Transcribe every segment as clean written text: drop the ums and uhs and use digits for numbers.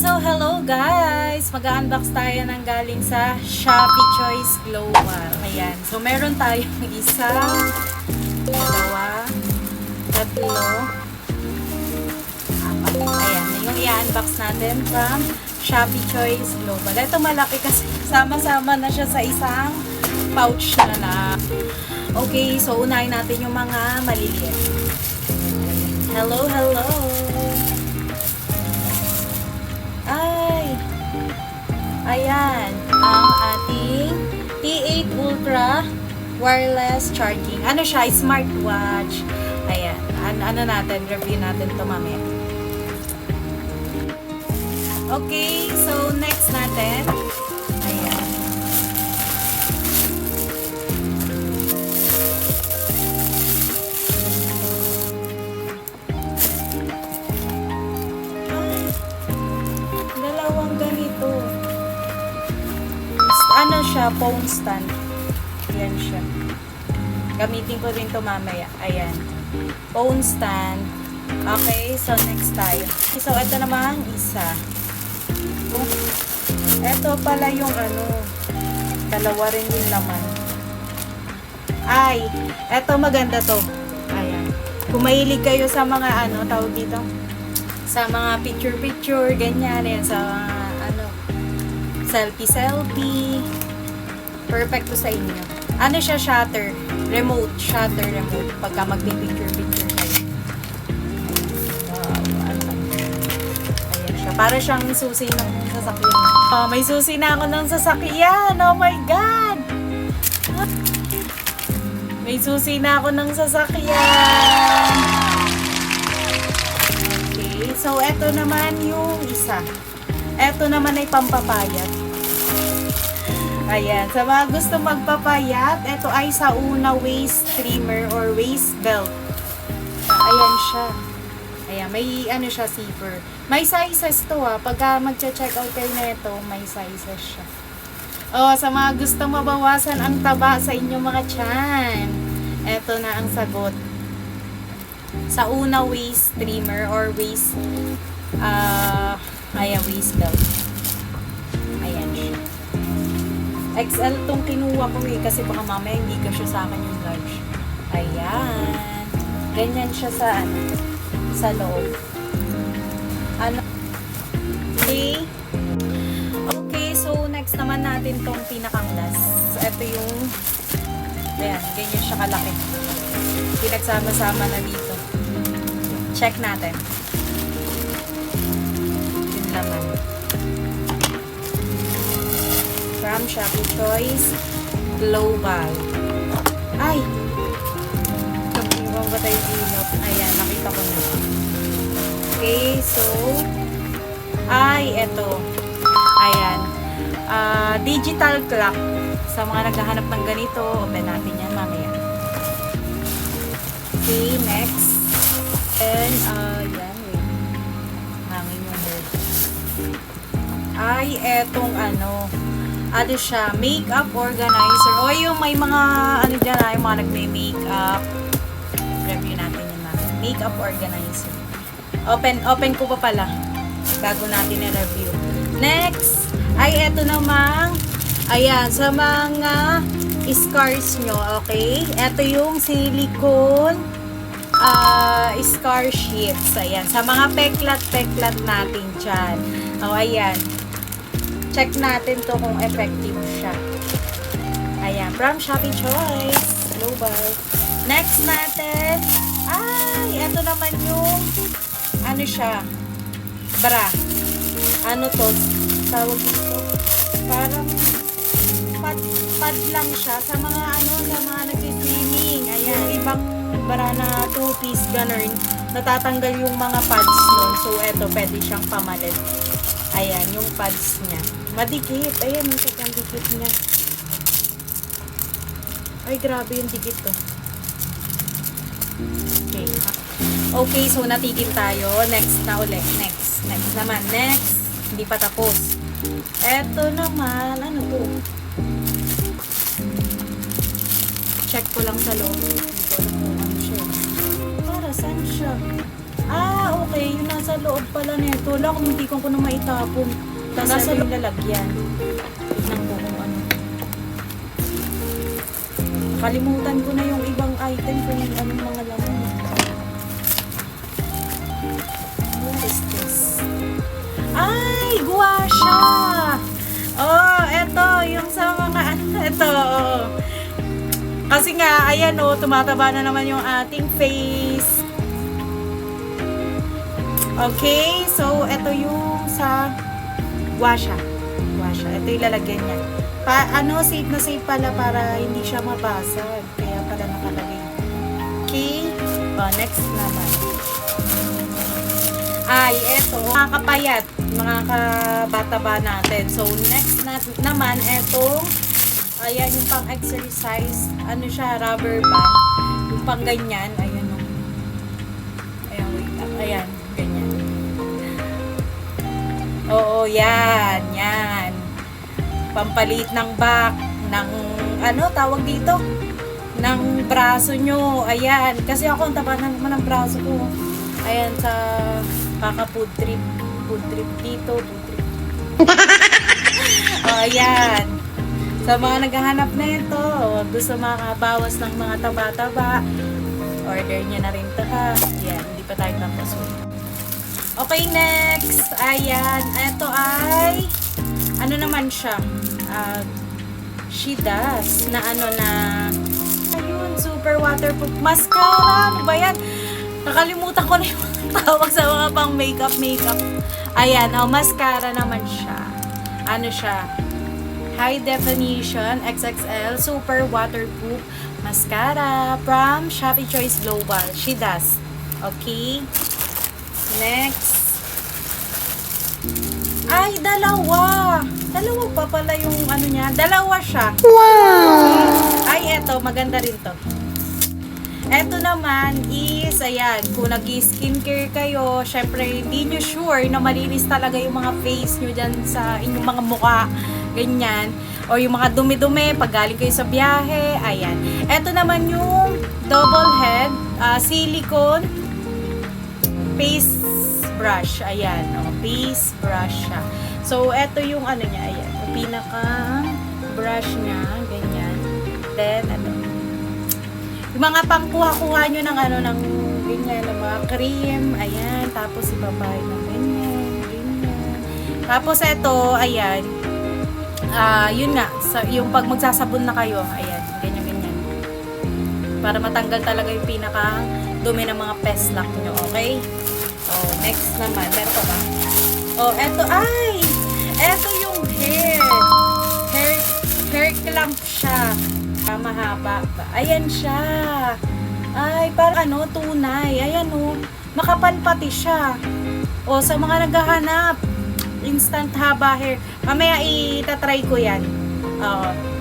So hello guys! Mag-unbox tayo ng galing sa Shopee Choice Global. Ayan. So meron tayong isa, dalawa, tatlo, apat. Ayan. Yung i-unbox natin from Shopee Choice Global. Ito malaki kasi sama-sama na siya sa isang pouch na. Okay, so unahin natin yung mga maliliit. Hello, hello! Ayan, ang ating T8 Ultra wireless charging. Ano siya? Smartwatch. Ayan. Ano natin? Review natin ito mamaya. Okay, so next natin. Ayan. Dalawang ganito. Ano siya, phone stand. Ayan siya. Gamitin ko rin to mamaya. Ayan. Phone stand. Okay, so next tayo. So, ito naman, isa. Ito pala yung dalawa rin yung laman. Ay, ito maganda to. Ayan. Kung mahilig kayo sa mga tawag dito, sa mga picture-picture, ganyan. Ayan, sa selfie. Perfect to sa inyo. Ano siya, shutter remote pagka magpipicture kayo. Wow, ayan siya. Para siyang susi ng sasakyan. Oh, may susi na ako ng sasakyan. Oh my God! May susi na ako ng sasakyan. Okay, so eto naman yung isa. Eto naman ay pampapayat. Ayan, sa mga gusto magpapayat, ito ay sa una waist trimmer or waist belt. Ayan siya. Ayan, may siya, zipper. May sizes to pagka magche-check out kayo na ito, may sizes siya. Oh, sa mga gusto mabawasan ang taba sa inyong mga tiyan, ito na ang sagot. Sa una waist trimmer or waist waist belt. Ayan siya. XL tong kinuha ko kasi baka mamaya hindi ka siya sa akin yung large. Ayan. Ganyan siya sa loob. Okay. Okay, so next naman natin tong pinakang last. Ito yung ayan, ganyan siya kalaki. Pinagsama-sama na dito. Check natin. Yung laman. From Shopee Choice Global. Ay! Iwan ba tayo ilot? Ayan, nakita ko na. Okay, so eto. Ayan. Digital clock. Sa mga naghahanap ng ganito, open natin yan mamaya. Okay, next. And, yan, wait. Hangin yung bird. Ay, etong siya, makeup organizer. O yung may mga, dyan yung mga nagme-makeup. Review natin yun na. Makeup organizer. Open ko pa pala. Bago natin i-review. Next, ay eto namang, ayan, sa mga scars nyo, okay? Eto yung silicone scar sheets. Ayan, sa mga peklat-peklat natin dyan. O, ayan. Check natin to kung effective siya. Ayan, from Shopee Choice Global. Next natin, ito naman yung, siya, bra. To? Tawag dito. Parang, pad lang siya sa mga, sa mga nag-swimming. Ayan, ibang bra na 2-piece ganun. Natatanggal yung mga pads nun. So, eto, pwede siyang pamalit. Ayan, yung pads niya. Madikit. Ayan, yung sobrang dikit niya. Ay, grabe yung dikit to. Okay. Okay, so natigil tayo. Next na ulit. Next naman. Next. Hindi pa tapos. Eto naman. Ano to? Check ko lang sa loob. Hindi ko alam kung ano siya. Para saan siya? Okay. Yung nasa loob pala nito. Wala, kung hindi ko na maitapon. Tapos nasa yung lalagyan. Tignan ko kung ano. Kalimutan ko na yung ibang item kung anong mga laman. What is this? Ay! Guasha! Oh, eto. Yung sa mga eto. Kasi nga, ayan o, tumataba na naman yung ating face. Okay, so eto yung sa guasha. Guasha. Ito yung lalagyan niya. Safe na safe pala para hindi siya mabasag. Kaya pala nakalagay. Okay, next naman. Ay, eto, mga kapayat, mga kabataba natin. So, next naman, etong ayan, yung pang-exercise, ano siya, rubber band. Yung pang ganyan, ayan o. Ayan, wait lang. Ayan, ganyan. Oo, yan, yan. Pampalit ng back, ng, ano, tawag dito? Ng braso nyo. Ayan, kasi ako, ang taba naman ng braso ko. Ayan, sa kaka-food trip. Food trip dito, food trip. O, ayan. Sa mga naghahanap na ito, gusto makabawas ng mga taba-taba, order nyo na rin ito ha. Ayan, hindi pa tayo tapos. Okay, next. Ayan, ito ay, ano naman siya? She does, na ano na, ayun, super waterproof mascara. Ano ba yan? Nakalimutan ko na yung tawag sa mga pang makeup. Ayan, mascara naman siya. Ano siya? High definition XXL super waterproof mascara from Shopee Choice Global. She does. Okay. Next. Ay, dalawa. Dalawa pa pala yung ano niya. Dalawa siya. Wow! Ay, eto. Maganda rin to. Eto naman is, ayan, kung nag-skincare kayo, syempre, hindi nyo sure na malinis talaga yung mga face nyo dyan sa inyong mga mukha. Ganyan. O yung mga dumi-dumi, pag galing kayo sa biyahe, ayan. Eto naman yung double head, silicone face brush. Ayan, face brush siya. So, eto yung ano niya, ayan. Yung pinaka brush niya, ganyan. Then, ano, yung mga pangkuha-kuha nyo ng ano, ng ganyan, ng mga cream, ayan. Tapos, ibabay ng ganyan, ganyan. Tapos, eto, ayan. Yun nga, yung pag magsasabon na kayo, ayan, ganyan-ganyan. Para matanggal talaga yung pinaka dumi ng mga peslak nyo, okay? Oh, next naman, meron pa ba? Oh, eto, ay! Eto yung hair clamp siya. Mahaba ba? Ayan siya. Ay, parang ano, tunay. Ayan o, makapal pati siya. O, sa mga naghahanap, instant haba hair. Mamaya itatry ko yan.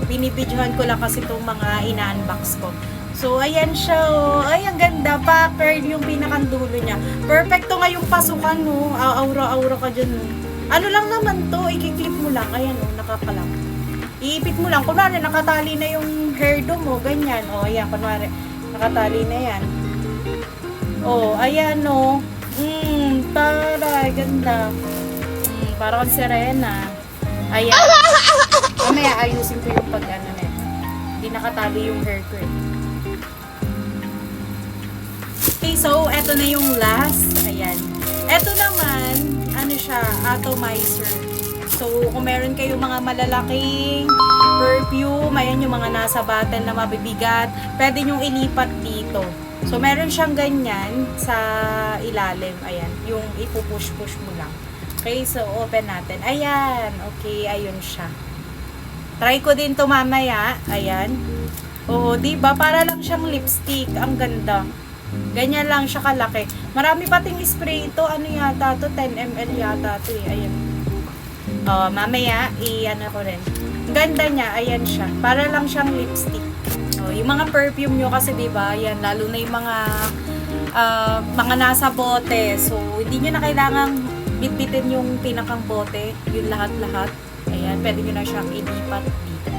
Binibidyohan ko lang kasi itong mga ina-unbox ko. So, ayan siya, oh. Ay, ang ganda. Pa-curl yung pinakandulo niya. Perfecto nga yung pasukan, no. Aura-aura ka dyan, no. Ano lang naman to, ikiklip mo lang. Ayan, oh, nakakalap. Iipit mo lang. Kunwari, nakatali na yung hairdo mo. Ganyan. Oh, ayan, kunwari, nakatali na yan. Oh, ayan, no. Taray, ganda. Parang sirena. Ayan. Mamaya, ayusin ko yung pag-ano na yan. Hindi nakatali yung hair ko, eh. Okay, so, eto na yung last. Ayan. Eto naman, ano siya, atomizer. So, kung meron kayo mga malalaking perfume, ayan yung mga nasa bottle na mabibigat, pwede nyong ilipat dito. So, meron siyang ganyan sa ilalim. Ayan, yung ipupush-push mo lang. Okay, so, open natin. Ayan, okay, ayun siya. Try ko din to mamaya. Ayan. Oo, diba? Para lang siyang lipstick. Ang ganda. Ganyan lang siya kalaki. Marami pating spray ito. Ano yata to? 10 ml yata to eh. Ayan. Mamaya, i-ano ko rin. Ganda niya. Ayan siya. Para lang siyang lipstick. Yung mga perfume nyo kasi diba, ayan, lalo na yung mga nasa bote. So, hindi nyo na kailangang bitbitin yung pinakang bote. Yung lahat-lahat. Ayan, pwede nyo na siyang ilipat dito.